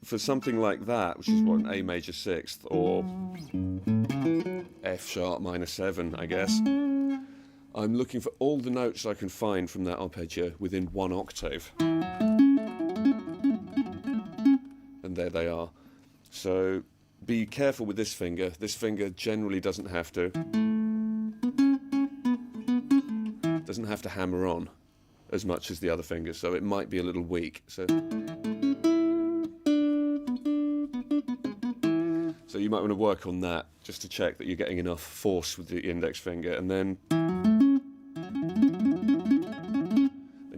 for something like that, which is what, an A major sixth, or F sharp minor 7, I guess, I'm looking for all the notes I can find from that arpeggio within 1 octave. And there they are. So be careful with this finger. This finger generally doesn't have to hammer on as much as the other fingers, so it might be a little weak. So you might want to work on that just to check that you're getting enough force with the index finger, and then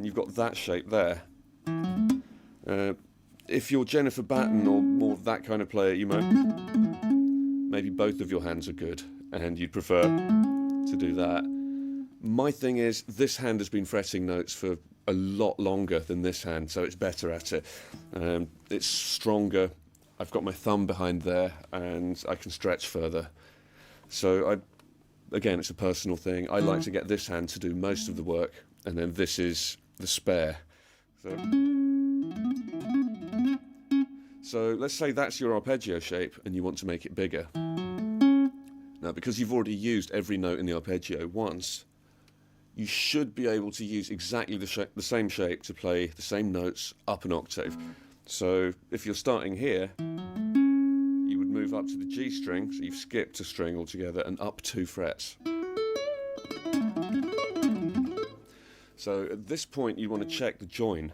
you've got that shape there. If you're Jennifer Batten or more that kind of player, you might, maybe both of your hands are good and you'd prefer to do that. My thing is, this hand has been fretting notes for a lot longer than this hand, so it's better at it. It's stronger. I've got my thumb behind there and I can stretch further. So again, it's a personal thing. I like to get this hand to do most of the work, and then this is the spare. So let's say that's your arpeggio shape and you want to make it bigger. Now, because you've already used every note in the arpeggio once, you should be able to use exactly the same shape to play the same notes up an octave. So if you're starting here, you would move up to the G string, so you've skipped a string altogether, and up 2 frets. So at this point you want to check the join.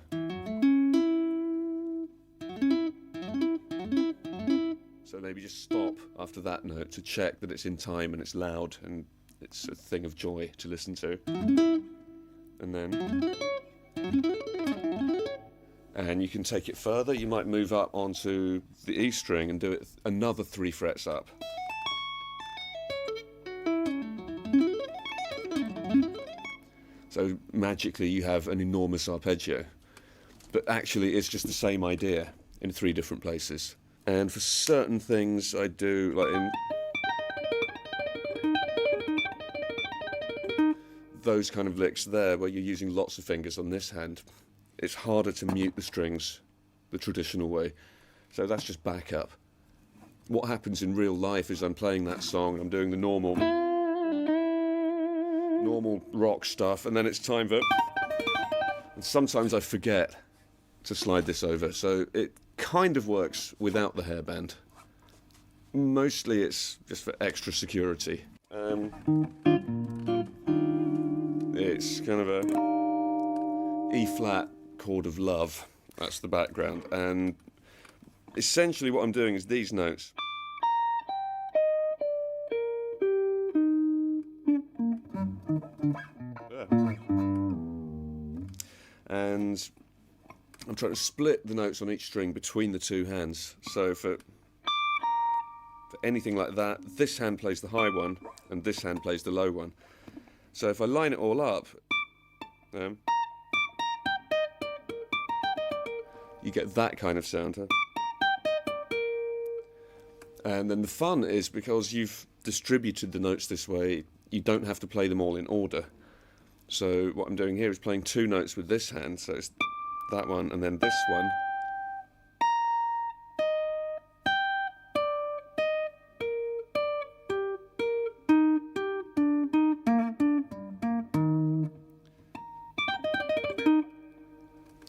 So maybe just stop after that note to check that it's in time and it's loud and it's a thing of joy to listen to. And then... and you can take it further. You might move up onto the E string and do it another 3 frets up. So magically you have an enormous arpeggio. But actually it's just the same idea in 3 different places. And for certain things I do, like in those kind of licks there where you're using lots of fingers on this hand, it's harder to mute the strings the traditional way. So that's just backup. What happens in real life is I'm playing that song, I'm doing the normal rock stuff, and then it's time for... and sometimes I forget to slide this over, so it kind of works without the hairband. Mostly it's just for extra security. It's kind of a E-flat chord of love. That's the background, and essentially what I'm doing is these notes. And I'm trying to split the notes on each string between the 2 hands. So for anything like that, this hand plays the high one and this hand plays the low one. So if I line it all up, you get that kind of sound. And then the fun is, because you've distributed the notes this way, you don't have to play them all in order. So what I'm doing here is playing 2 notes with this hand, so it's that one and then this one.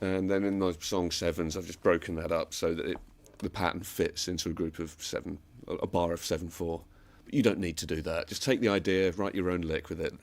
And then in those song 7s, I've just broken that up so that the pattern fits into a group of 7, a bar of 7/4. But you don't need to do that. Just take the idea, write your own lick with it.